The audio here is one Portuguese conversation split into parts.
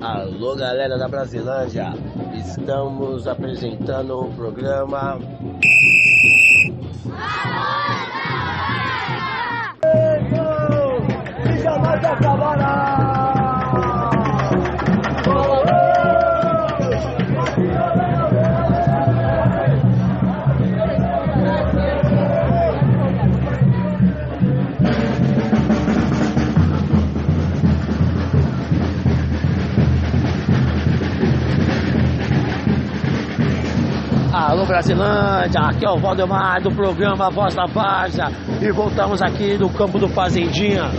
Alô, galera da Brasilândia, estamos apresentando o programa Alô Brasilândia, aqui é o Valdemar do programa Voz da Várzea e voltamos aqui no campo do Fazendinha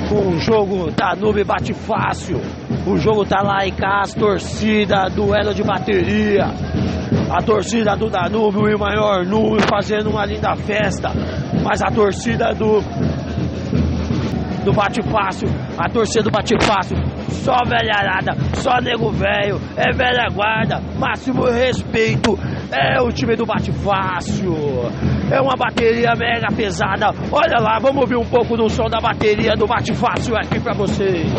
com o jogo Danúbio Bate Fácil. O jogo tá lá em casa, torcida, duelo de bateria, a torcida do Danúbio e o maior número fazendo uma linda festa, mas a torcida do Bate Fácil, a torcida do Bate Fácil, só velharada, só nego velho, é velha guarda, máximo respeito, é o time do Bate Fácil, é uma bateria mega pesada. Olha lá, vamos ouvir um pouco do som da bateria do Bate Fácil aqui pra vocês.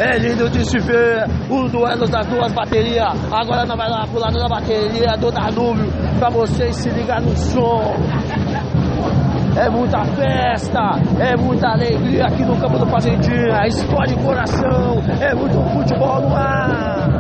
É lindo de se ver o duelo das duas baterias. Agora nós vamos lá pro lado da bateria do Danúbio pra vocês se ligar no som. É muita festa, é muita alegria aqui no campo do Fazendinha. Explode o coração, é muito futebol no ar.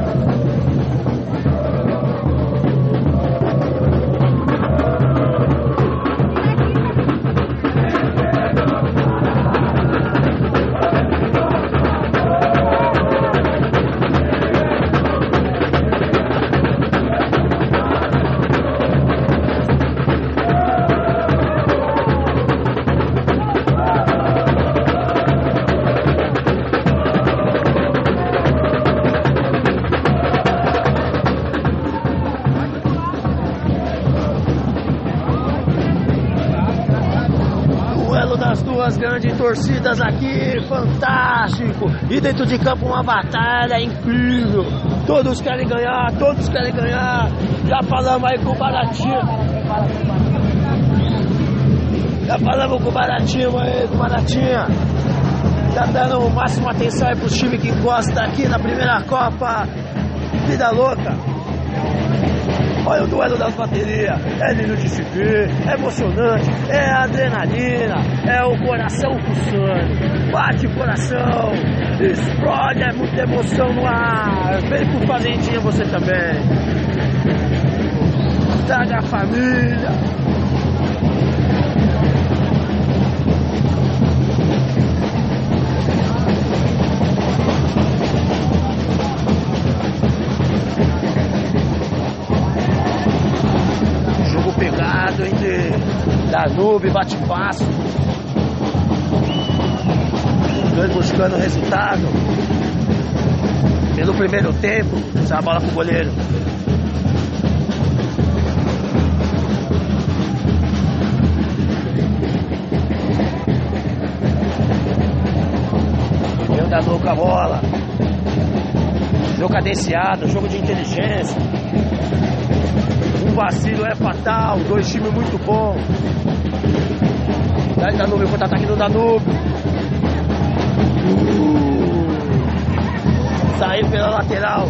Das duas grandes torcidas aqui, fantástico, e dentro de campo uma batalha incrível, todos querem ganhar, já falamos aí com o Baratinho, tá dando máxima atenção aí pros times que gostam aqui na primeira Copa, vida louca. Olha o duelo das baterias, é lindo de se ver, é emocionante, é adrenalina, é o coração pulsando, bate o coração, explode, é muita emoção no ar. Vem pro Fazendinha você também, traga a família. Pegado entre Danúbio e Bate Fácil, os dois buscando resultado. Pelo primeiro tempo, essa bola pro goleiro. Deu Danúbio com a bola. Jogo cadenciado, jogo de inteligência. Um vacilo é fatal, dois times muito bons. Danúbio, contra-ataque do Danúbio. Saiu pela lateral.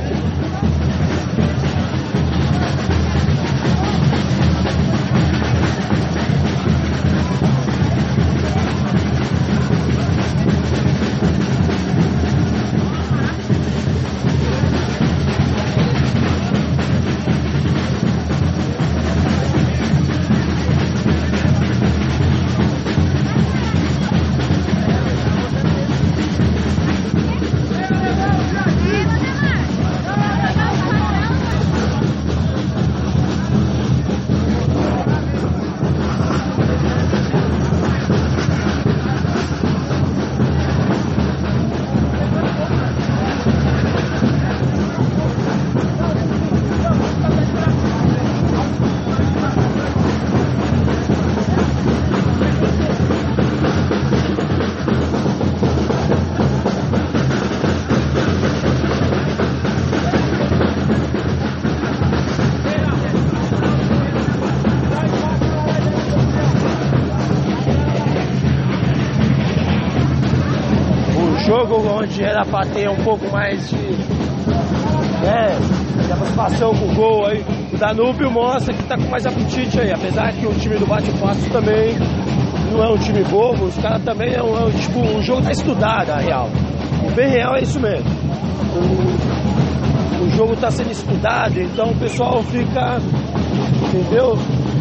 jogo onde era para ter um pouco mais de aproximação com o gol aí. O Danúbio mostra que tá com mais apetite aí, apesar que o time do Bate Fácil também não é um time bobo, os caras também tipo, o jogo tá estudado, a real. O bem real é isso mesmo. O jogo tá sendo estudado, então o pessoal fica, entendeu?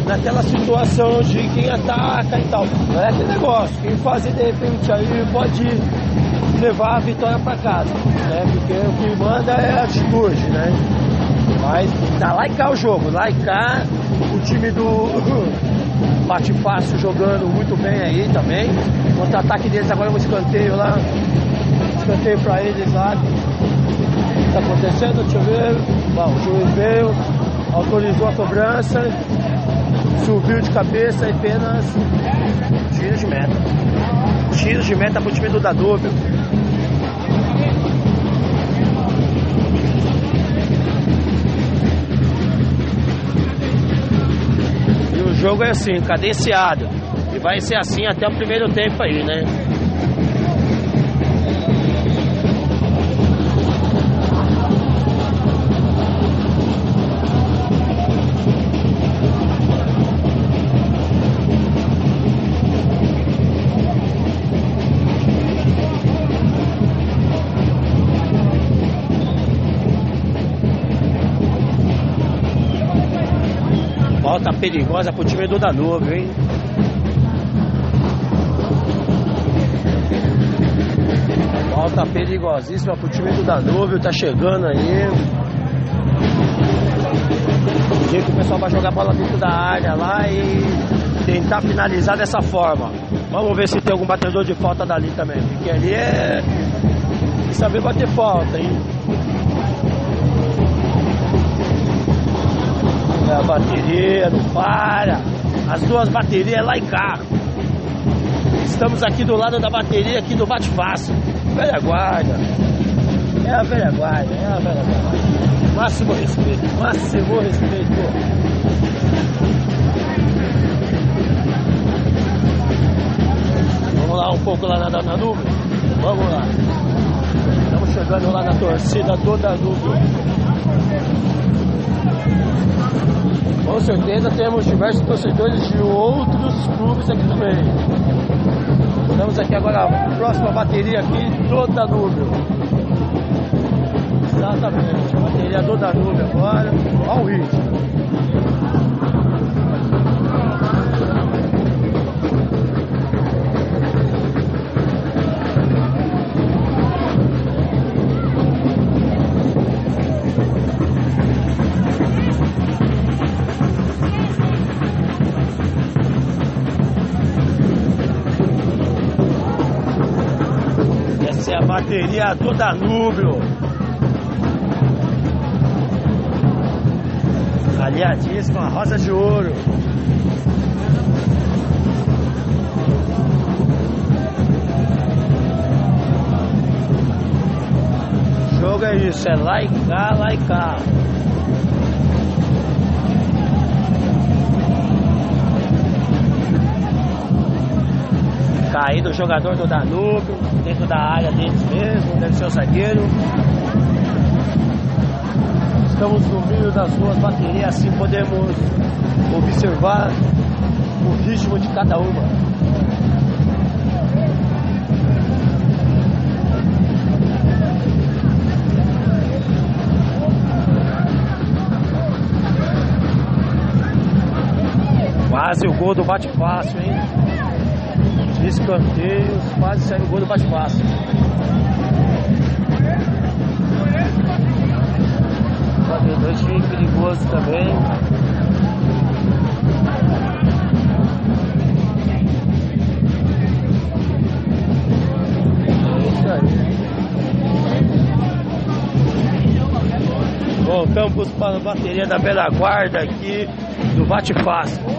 Naquela situação de quem ataca e tal. Não é aquele negócio, quem fazer de repente aí pode levar a vitória para casa, né? Porque o que manda é a atitude, né? Mas tá lá e cá o jogo, lá e cá o time do Bate Fácil jogando muito bem aí também. O contra-ataque deles agora é um escanteio lá, escanteio para eles lá. O que tá acontecendo? Deixa eu ver. Bom, o juiz veio, autorizou a cobrança, subiu de cabeça e apenas tiro de meta. Tiro de meta pro time do Danúbio. E o jogo é assim, cadenciado. E vai ser assim até o primeiro tempo aí, né? Falta perigosa pro time do Danúbio, hein? Falta perigosíssima pro time do Danúbio, tá chegando aí. O dia que o pessoal vai jogar bola dentro da área lá e tentar finalizar dessa forma. Vamos ver se tem algum batedor de falta dali também, porque ali é saber bater falta, hein? A bateria não para. As duas baterias lá e cá. Estamos aqui do lado da bateria aqui do Bate Fácil. Velha guarda. É a velha guarda, é a velha guarda. Máximo respeito, máximo respeito. Vamos lá um pouco lá na Danúbio. Vamos lá. Estamos chegando lá na torcida do Danúbio. Com certeza temos diversos torcedores de outros clubes aqui também. Estamos aqui agora, a próxima bateria aqui do Danúbio. Exatamente, a bateria do Danúbio agora. Olha o ritmo. Essa é a bateria do Danúbio. Aliadíssima, a rosa de ouro. O jogo é isso, é lá e cá, lá e cá. Caído o jogador do Danúbio, dentro da área deles mesmo, deve ser o zagueiro. Estamos no meio das duas baterias, assim podemos observar o ritmo de cada uma. Quase o gol do Bate Fácil, hein? De escanteios, quase saiu o gol do Bate Fácil. Dois times perigosos também. É isso aí. Voltamos para a bateria da velha guarda aqui do Bate Fácil.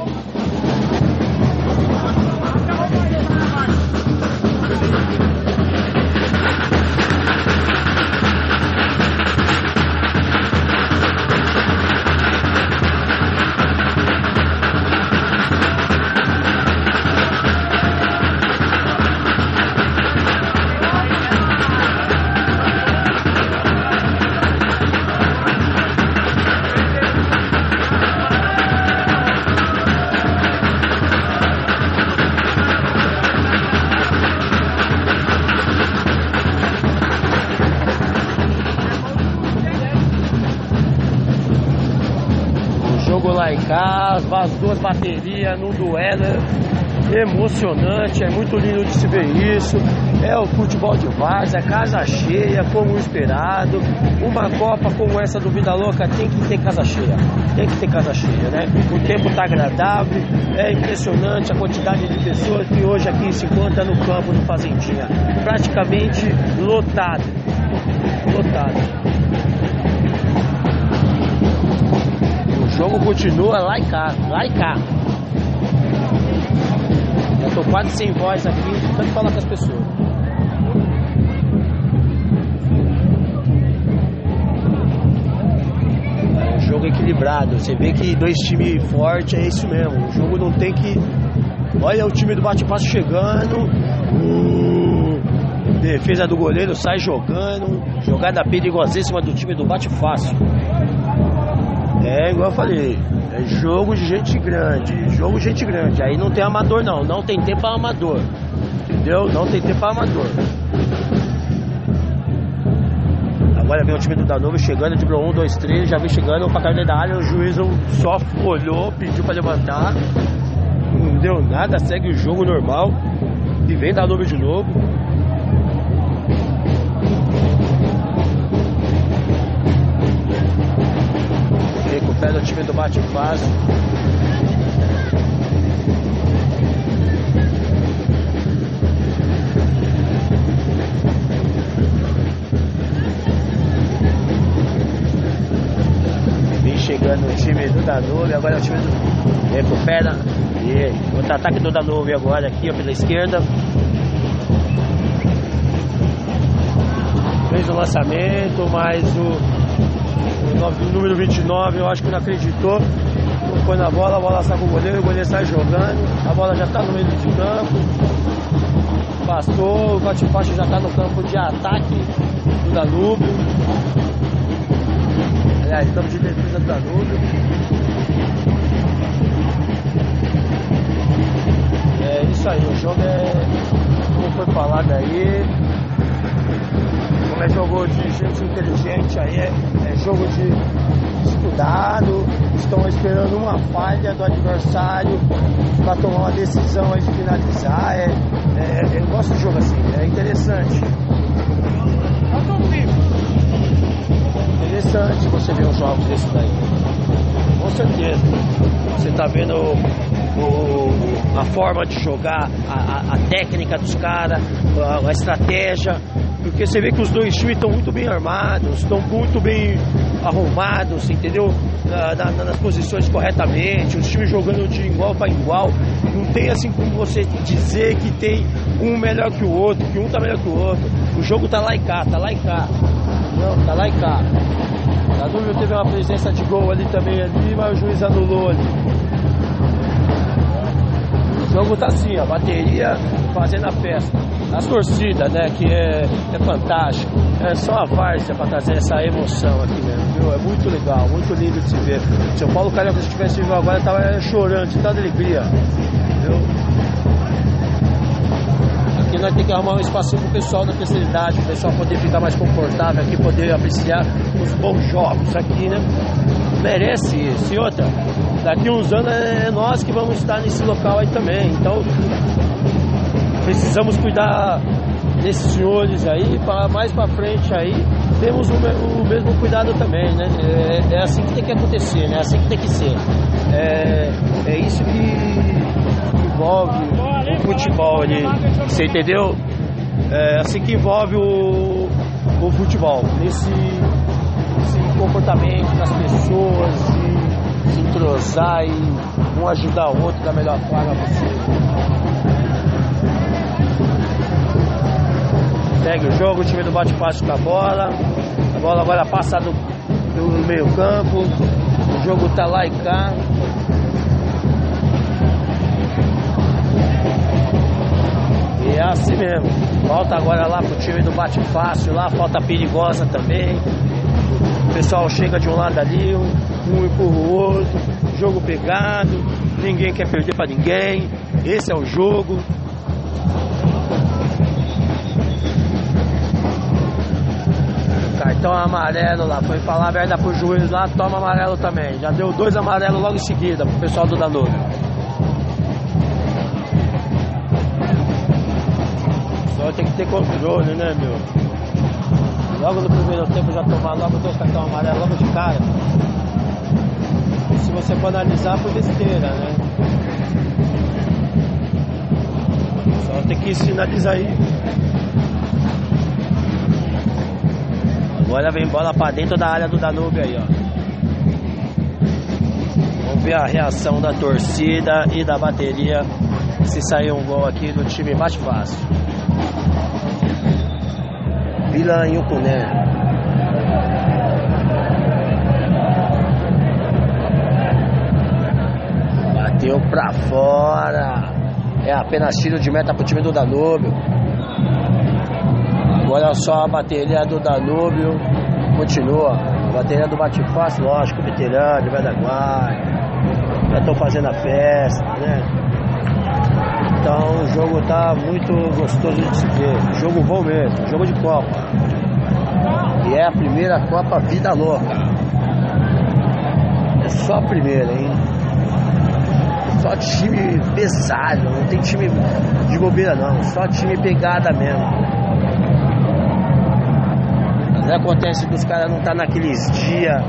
lá e cá, as duas baterias num duelo emocionante, é muito lindo de se ver isso. É o futebol de várzea, casa cheia, como esperado. Uma Copa como essa do Vida Louca tem que ter casa cheia, tem que ter casa cheia, né? O tempo tá agradável, é impressionante a quantidade de pessoas que hoje aqui se encontra no campo do Fazendinha, praticamente lotado, lotado. O jogo continua lá e cá, lá e cá. Eu tô quase sem voz aqui, tentando falar com as pessoas. É um jogo equilibrado. Você vê que dois times fortes é isso mesmo. O jogo não tem que... Olha o time do bate-passo chegando. Defesa do goleiro sai jogando. Jogada perigosíssima do time do bate-fácil. É igual eu falei, é jogo de gente grande, jogo de gente grande. Aí não tem amador não, não tem tempo para amador, entendeu? Não tem tempo para amador. Agora vem o time do Danúbio chegando, driblou 1, 2, 3, já vem chegando pra carne da área, o juiz só olhou, pediu para levantar, não deu nada, segue o jogo normal e vem Danúbio de novo. Recupera o time do bate-fácil. Vem chegando o time do Danúbio. Agora é o time do... Recupera. E outro ataque do Danúbio agora aqui, ó, pela esquerda. Fez o lançamento, mas o número 29 eu acho que não acreditou. Não foi na bola, a bola sai com o goleiro sai jogando, a bola já está no meio de campo. Passou, o bate-passo já está no campo de ataque do Danúbio. Aliás, campo de defesa do Danúbio. É isso aí, o jogo como foi falado aí. Como é jogo de gente inteligente aí, é jogo de estudado. Estão esperando uma falha do adversário para tomar uma decisão aí de finalizar. Eu gosto de jogo assim, é interessante. Interessante você ver uns jogos desse daí. Com certeza. Você tá vendo a forma de jogar, a técnica dos caras, a estratégia. Porque você vê que os dois times estão muito bem armados, estão muito bem arrumados, entendeu? Nas posições corretamente, os times jogando de igual para igual. Não tem assim como você dizer que tem um melhor que o outro, que um tá melhor que o outro. O jogo tá lá e cá, tá lá e cá. Não, tá lá e cá. A Danúbio teve uma presença de gol ali também, mas o juiz anulou ali. O jogo tá assim, a bateria fazendo a festa. As torcidas, né, que é fantástico. É só a várzea para trazer essa emoção aqui mesmo, viu? É muito legal, muito lindo de se ver. São Paulo Carioca, se estivesse vivo agora, estava chorando de tanta alegria, viu? Aqui nós temos que arrumar um espacinho pro pessoal da terceira idade, o pessoal poder ficar mais confortável aqui, poder apreciar os bons jogos aqui, né? Merece isso. E outra, daqui uns anos é nós que vamos estar nesse local aí também, então precisamos cuidar desses senhores aí, para mais para frente aí, temos o mesmo cuidado também, né? É assim que tem que acontecer, né? É assim que tem que ser. É isso que envolve o futebol ali, você entendeu? É assim que envolve o futebol, esse comportamento das pessoas, de se entrosar e um ajudar o outro da melhor forma possível. Segue o jogo, o time do bate-passo com a bola agora passa do meio campo, o jogo tá lá e cá. E é assim mesmo, falta agora lá pro time do bate-fácil, lá falta perigosa também. O pessoal chega de um lado ali, um empurra o outro, jogo pegado, ninguém quer perder pra ninguém, esse é o jogo. cartão amarelo lá, foi falar a verdade pro juiz lá, toma amarelo também. Já deu 2 amarelos logo em seguida pro pessoal do Danúbio. Só tem que ter controle, né, meu? Logo no primeiro tempo já tomar logo 2 cartões amarelos logo de cara. Se você for analisar, foi besteira, né? Só tem que sinalizar aí. Agora vem bola pra dentro da área do Danúbio aí, ó. Vamos ver a reação da torcida e da bateria se sair um gol aqui do time bate fácil. Vila Inhucuné. Bateu pra fora. É apenas tiro de meta pro time do Danúbio. Agora só a bateria do Danúbio continua. A bateria do Bate Fácil, lógico, veterano, Vedaguai. Já estão fazendo a festa, né? Então o jogo tá muito gostoso de se ver. Jogo bom mesmo, jogo de Copa. E é a primeira Copa Vida Louca. É só a primeira, hein? Só time pesado, não tem time de bobeira não. Só time pegada mesmo. Acontece que os caras não estão naqueles dias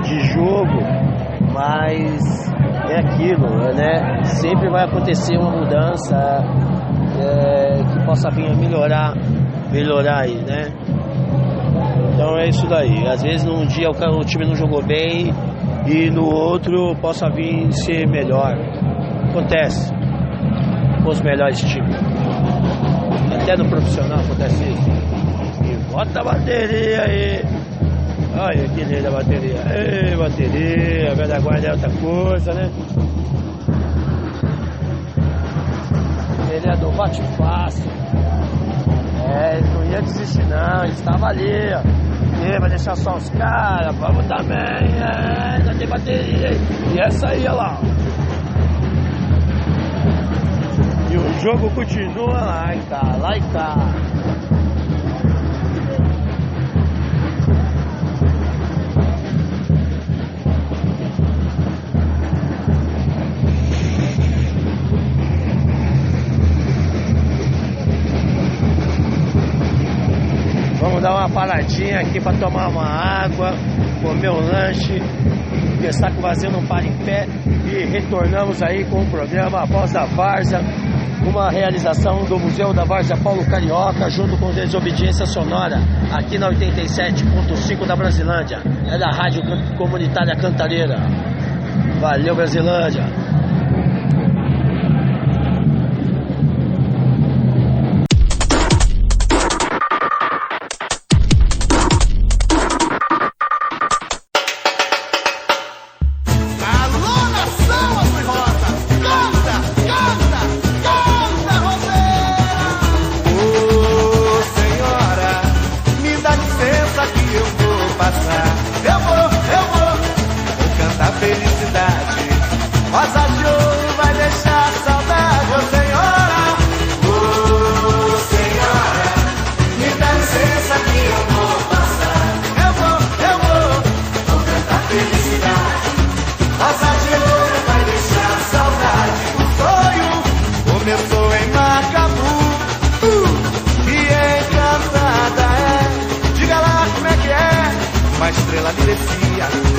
de jogo, mas é aquilo, né? Sempre vai acontecer uma mudança que possa vir a melhorar aí, né? Então é isso daí. Às vezes num dia o time não jogou bem e no outro possa vir ser melhor. Acontece com os melhores times. Até no profissional acontece isso. Bota a bateria aí. Olha que linda a bateria. Ei, bateria. A velha guarda é outra coisa, né? Ele é do Bate Fácil. Ele não ia desistir não. Ele estava ali, ó. Vai deixar só os caras. Vamos também. Já tem bateria. E essa aí, olha lá. E o jogo continua lá e cá, lá e cá. Vamos dar uma paradinha aqui para tomar uma água, comer um lanche, porque saco vazio não para em pé. E retornamos aí com o programa A Voz da Várzea, uma realização do Museu da Várzea Paulo Carioca, junto com Desobediência Sonora, aqui na 87.5 da Brasilândia. É da Rádio Comunitária Cantareira. Valeu, Brasilândia!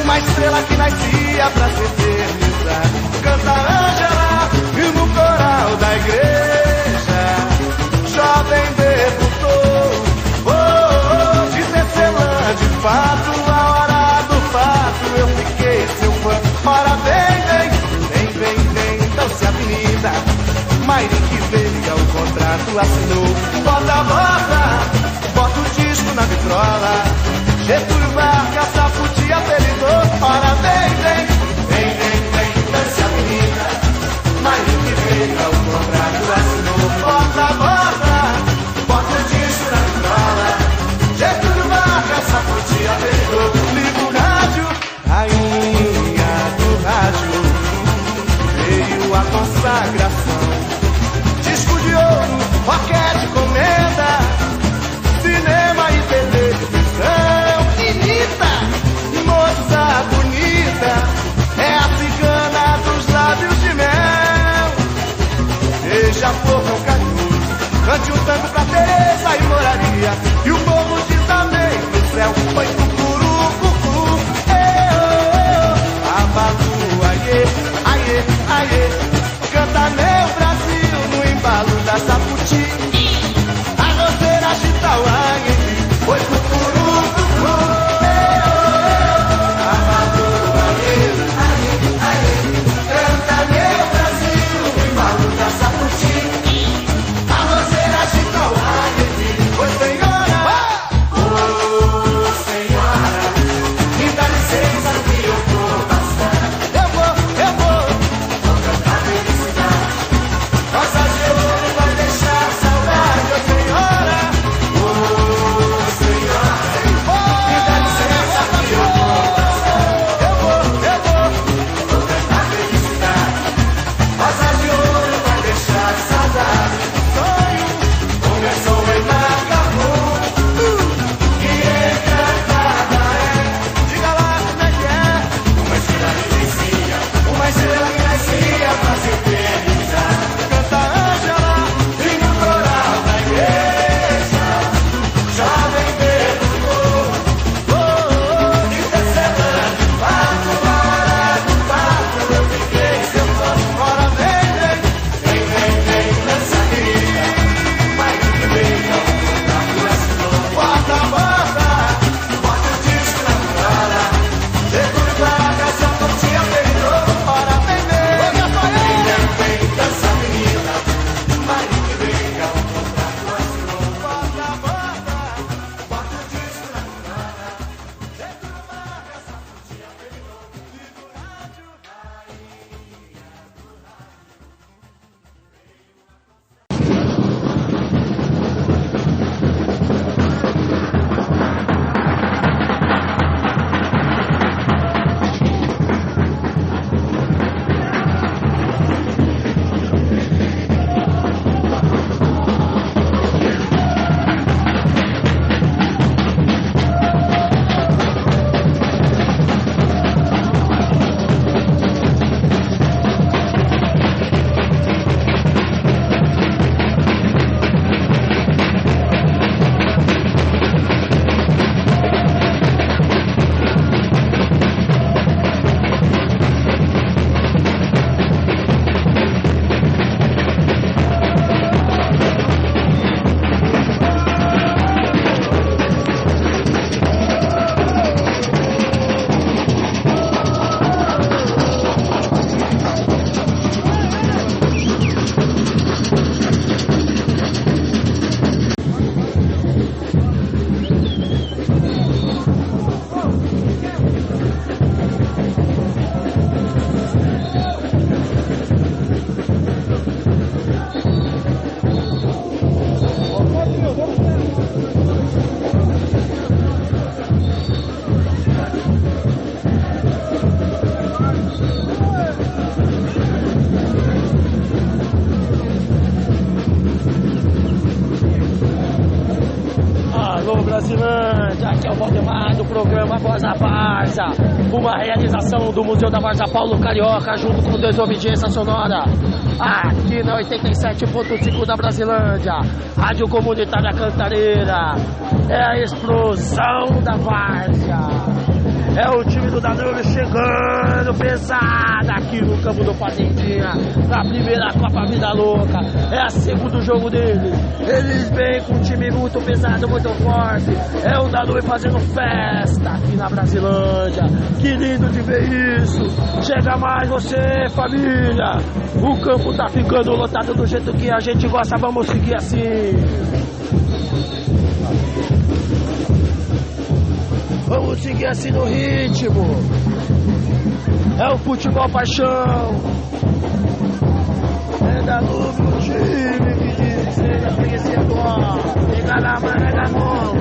Uma estrela que nascia pra se eternizar. Canta Ângela e no coral da igreja jovem debutou. De tecelã, de fato, a hora do fato eu fiquei seu fã. Ora vem, dance avenida. Mairique veio ao contrato, assinou. Bota o disco na vitrola. Getúlio Vargas, Saputi, apelidou. Ora vem, dance avenida. Mairique veio ao contrato, assinou. Bota o disco na vitrola. Getúlio Vargas, Saputi, apelidou. Liga o rádio, rainha do rádio. Veio a consagração. Disco de ouro, roquete, comenda. Brasilândia, aqui é o Valdemar do programa Voz da Várzea, uma realização do Museu da Várzea Paulo Carioca, junto com Desobediência Sonora, aqui na 87.5 da Brasilândia, Rádio Comunitária Cantareira, é a explosão da Várzea. É o time do Danúbio chegando pesado aqui no campo do Fazendinha, na primeira Copa Vida Louca. É o segundo jogo deles. Eles vêm com um time muito pesado, muito forte. É o Danúbio fazendo festa aqui na Brasilândia. Que lindo de ver isso. Chega mais você, família. O campo tá ficando lotado do jeito que a gente gosta. Vamos seguir assim. Vamos seguir assim no ritmo. É o futebol paixão. É Danúbio o time que diz ser vencedor. Pega na maré da mão.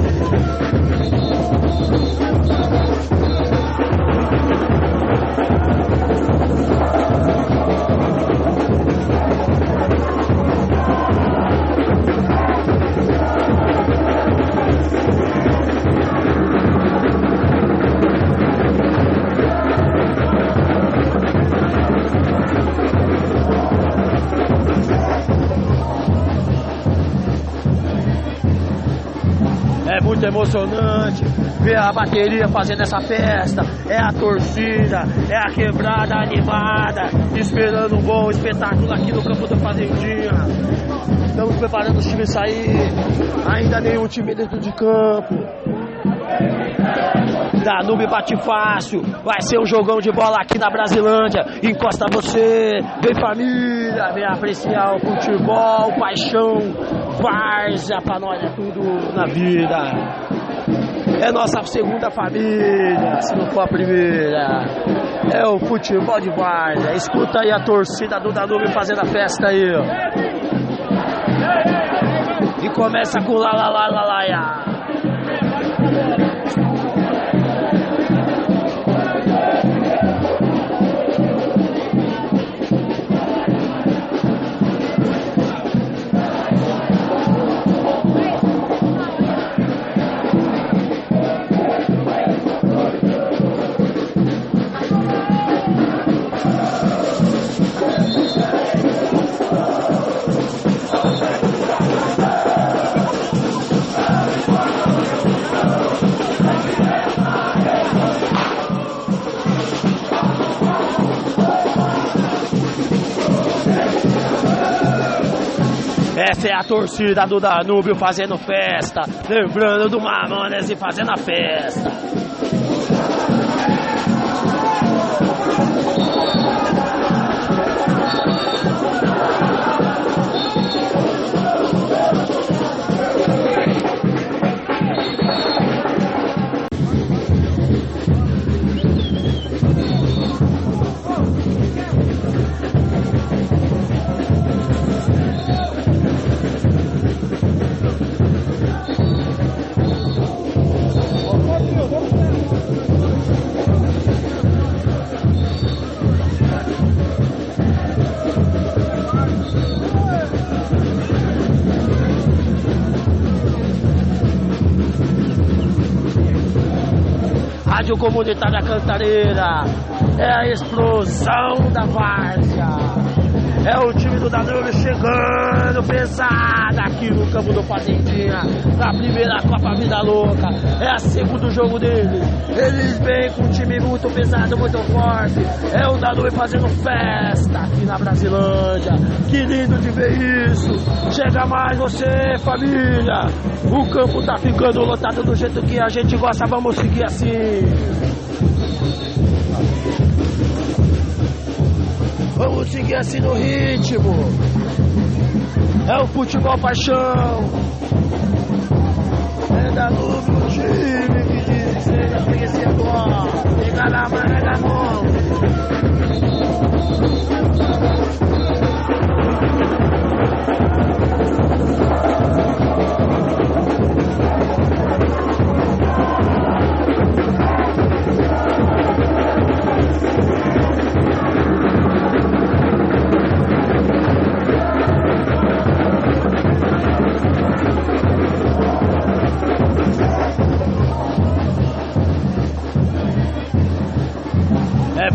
É muito emocionante ver a bateria fazendo essa festa. É a torcida, é a quebrada animada, esperando um bom espetáculo aqui no campo do Fazendinha. Estamos preparando os times sair. Ainda nenhum time dentro de campo. Danúbio bate fácil. Vai ser um jogão de bola aqui na Brasilândia. Encosta você, vem família, vem apreciar o futebol, paixão, várzea, pra nós é tudo na vida. É nossa segunda família, se não for a primeira. É o futebol de várzea. Escuta aí a torcida do Danúbio fazendo a festa aí, ó. E começa com lá lá lá lá lá lá. Essa é a torcida do Danúbio fazendo festa, lembrando do Mamonas e fazendo a festa. Rádio Comunitária Cantareira, é a explosão da Várzea. É o time do Danúbio chegando pesado aqui no campo do Fazendinha, na primeira Copa Vida Louca. É o segundo jogo deles. Eles vêm com um time muito pesado, muito forte. É o Danúbio fazendo festa aqui na Brasilândia. Que lindo de ver isso. Chega mais você, família. O campo tá ficando lotado do jeito que a gente gosta. Vamos seguir assim. Vamos seguir assim no ritmo. É o futebol paixão. É Danúbio o time que diz ser vencedor. Pega na maré da mão.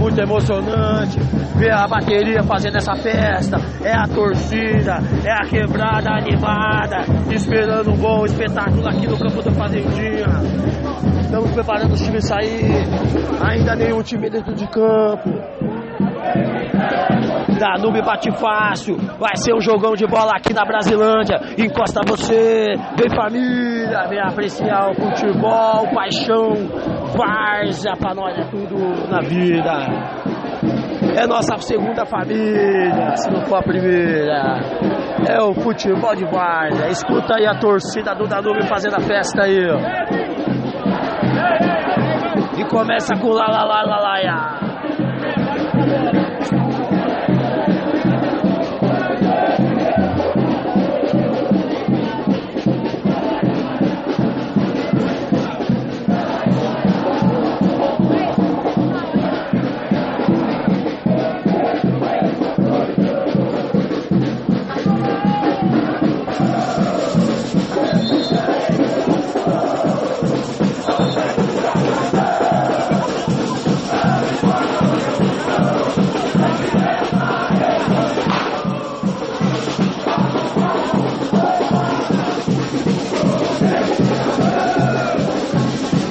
muito emocionante ver a bateria fazendo essa festa. É a torcida, é a quebrada animada, esperando um bom espetáculo aqui no campo da Fazendinha. Estamos preparando os times sair. Ainda nenhum time dentro de campo. Danúbio bate fácil. Vai ser um jogão de bola aqui na Brasilândia. Encosta você, vem família, vem apreciar o futebol, paixão, várzea, pra nós é tudo na vida. É nossa segunda família, se não for a primeira. É o futebol de várzea. Escuta aí a torcida do Danúbio fazendo a festa aí, ó. E começa com lá lá lá lá lá lá.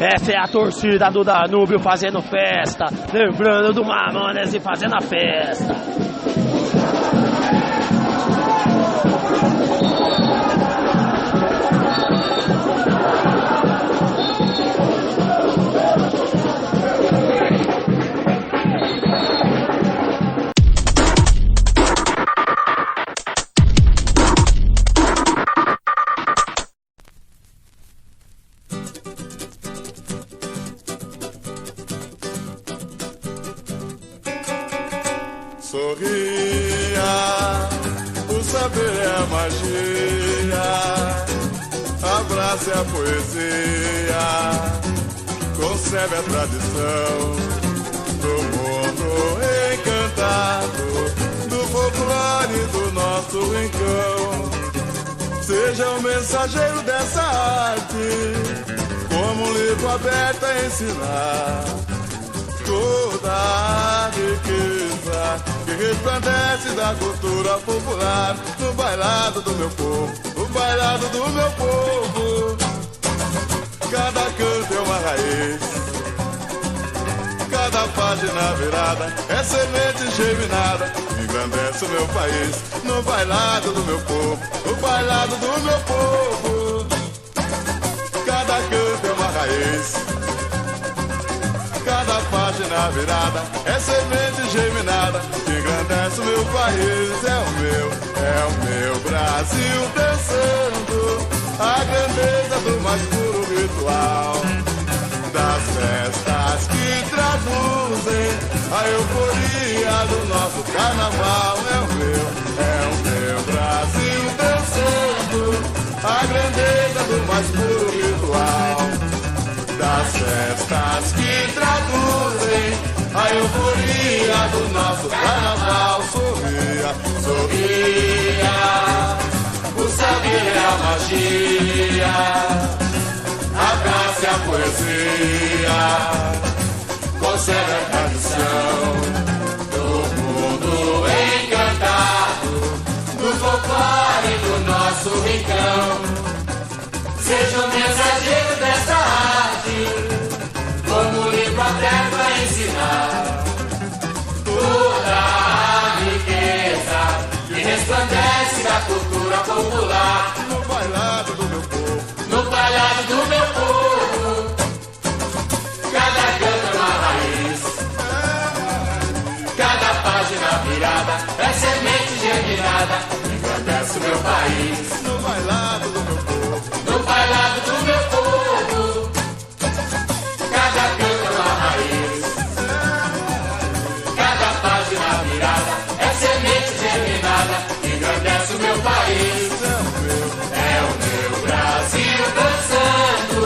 Essa é a torcida do Danúbio fazendo festa, lembrando do Mamonas e fazendo a festa. Sorria, o saber é a magia, abrace a poesia, conserve a tradição do mundo encantado, do folclore do nosso rincão. Seja o mensageiro dessa arte, como um livro aberto a ensinar toda a riqueza que resplandece da cultura popular, no bailado do meu povo, no bailado do meu povo. Cada canto é uma raiz, cada página virada é semente germinada, engrandece o meu país, no bailado do meu povo, no bailado do meu povo. Cada canto é uma raiz, cada página virada é semente germinada, que engrandece o meu país. É o meu Brasil dançando a grandeza do mais puro ritual, das festas que traduzem a euforia do nosso carnaval. É o meu Brasil dançando a grandeza do mais puro ritual, das festas que traduzem a euforia do nosso carnaval. Sorria, sorria, o saber é a magia, abrace a poesia, conserve a tradição do mundo encantado, do folclore do nosso rincão. Seja o mensageiro dessa arte, como um livro aberto a ensinar toda a riqueza que resplandece da cultura popular, no bailado do meu povo, no bailado do meu povo. Cada canto é uma raiz, cada página virada é semente germinada, engrandece o meu país, no bailado do meu povo, no bailado do meu povo. Cada canto é uma raiz, cada página virada é semente germinada, engrandece o meu país. É o meu Brasil dançando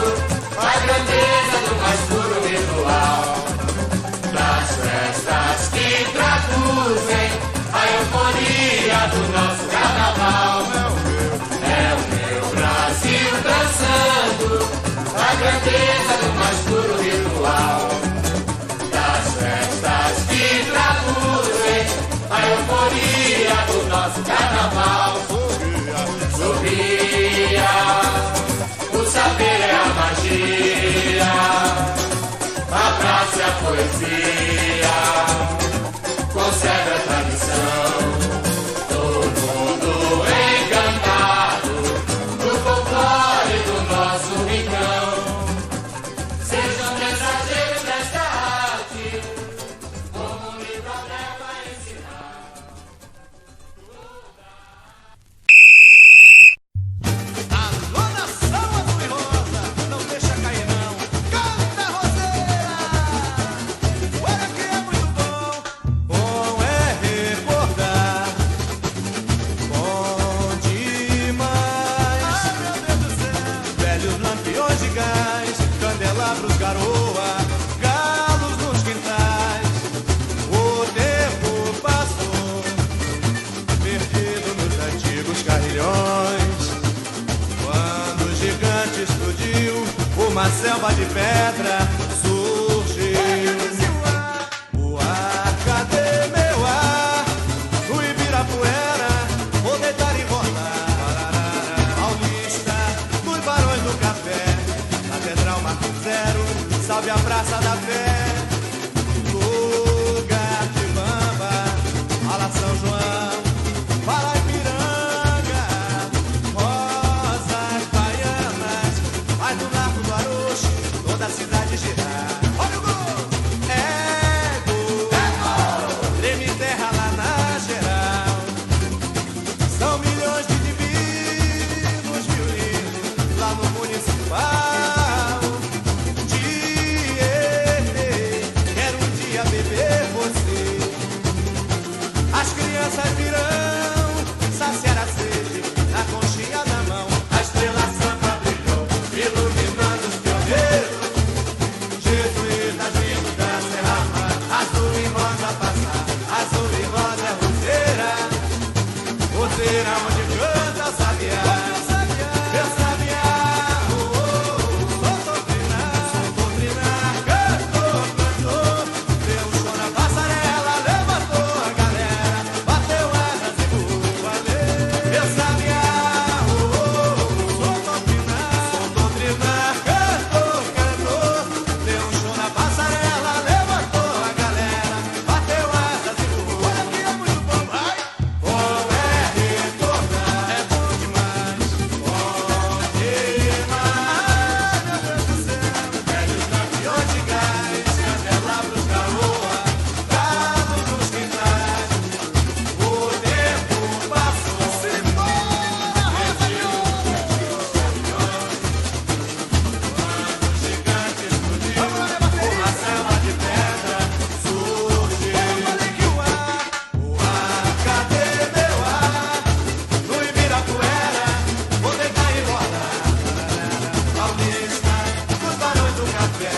a grandeza do mais puro ritual, das festas que traduzem a euforia do nosso carnaval. É magia, a praça e a poesia, conserva a tradição, todo mundo encantado do folclore do nosso rincão. Sejam mensageiros desta arte, como um livro aberto a ensinar. Alô, nação azul e rosa, não deixa cair não, canta roseira. Olha que é muito bom é recordar, bom demais. Ai meu Deus do céu, velhos lampiões de gás, candelabros, garoa, galos nos quintais. O tempo passou, perdido nos antigos carrilhões. Quando o gigante explodiu, uma selva de pedra surgiu. O ar, cadê meu ar? No Ibirapuera, vou deitar e rolar. Paulista, nos Barões do Café, Catedral Marco Zero, salve a Praça da Fé. Lugar de bamba, Ala São João, fala Ipiranga, rosas baianas, vai do Largo do Arocho, toda a cidade girar. Olha o gol! É gol! Treme terra lá na geral. São milhões de divinos violinos lá no municipal. Quero um dia beber você. As crianças virão saciar a sede na conchinha da mão. A estrela santa brilhou, iluminando os pioneiros. Jesuítas vindo da Serra, azul e rosa passar, azul e rosa é roseira. Roseira onde canta o sabiá. Meu sabiá, sou doutrina, cantor. Deu um show na passarela, levantou a galera, bateu asas e voou além. Meu sabiá, sou doutrina, cantor. Deu um show na passarela, levantou a galera, bateu asas e voou. Olha que é muito bom, vai! Bom é recordar, é bom demais, bom demais. Meu Deus do céu, velhos lampiões de gás, candelabros, garoa, galos nos quintais. O tempo passou, se embora, quando o gigante explodiu, uma selva de pedra surgiu. Eu falei que o ar, cadê meu ar? No Ibirapuera, vou deitar e rolar. Paulista, nos Barões do Café,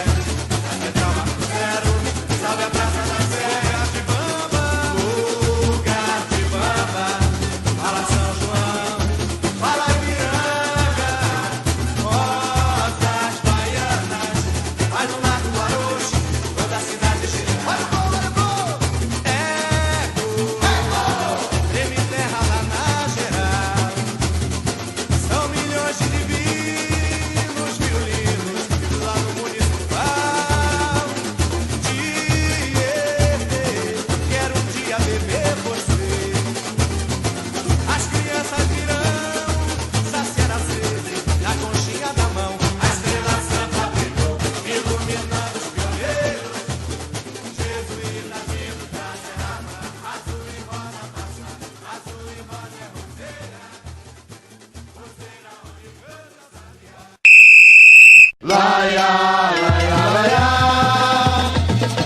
Catedral Marco Zero, salve a Praça da Sé. De bamba, lugar de bamba, fala São João, fala Ipiranga, rosas baianas, vai no Largo do Arocho, toda a cidade gira. Olha o gol, olha o gol! É gol! Treme terra lá na geral. São milhões de divinos violinos lá no municipal. Quero um dia beber você. As crianças virão saciar a sede na conchinha da mão. A estrela santa brilhou, iluminando os pioneiros. Jesuítas vindo da Serra, azul e rosa passar, azul e rosa é roseira. Roseira onde canta o sabiá. Laia, laia, laia,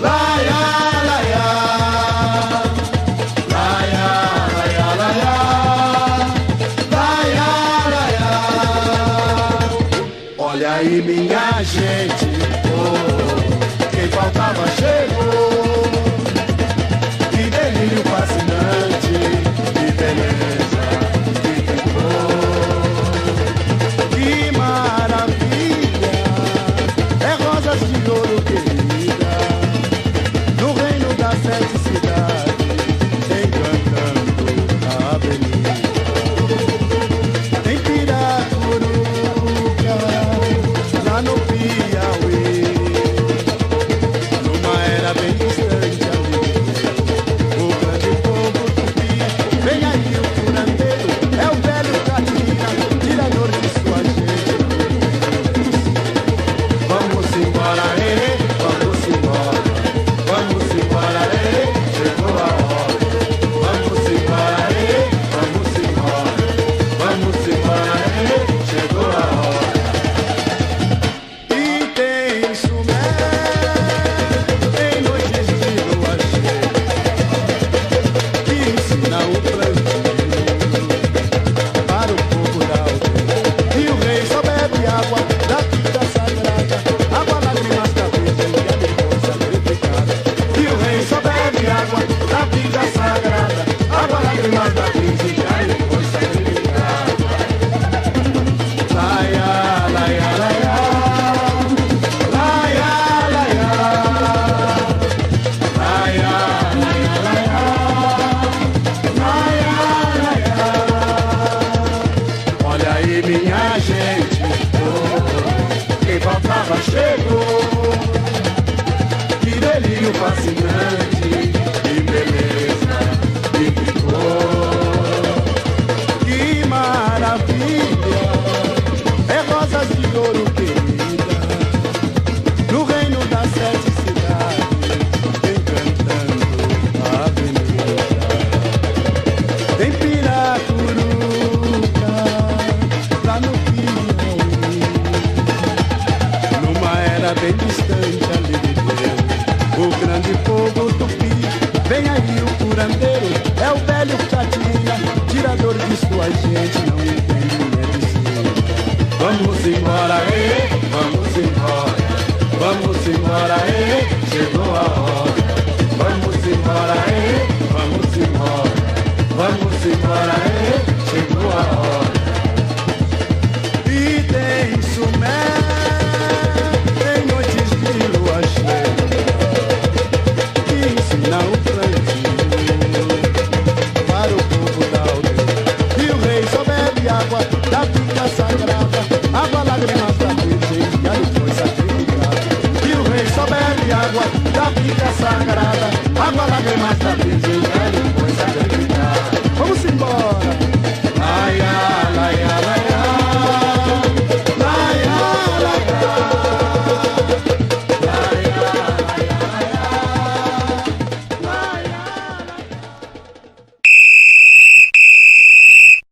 laia, laia, laia, laia, laia, laia, laia. Olha aí minha gente, quem faltava chegou. Que delírio fascinante, que beleza, que temor. Que maravilha, é rosas de ouro querida, no reino das 7 cidades, encantando a avenida. Em Piracuruca, lá no terra bem distante ali viveu o grande povo tupi. Vem aí o curandeiro, é o velho Catinha, tirador de sua gente, não entende medicina. Vamos embora, vamos embora, vamos embora, chegou a hora. Vamos embora, vamos embora, vamos embora, chegou a hora. E tem sumé, tem noites de lua cheia, que ensina o plantio para o povo da aldeia. E o rei só bebe água da pica sagrada, água lágrimas da virgem que ali foi sacrificada. E o rei só bebe água da pica sagrada, água lágrimas da virgem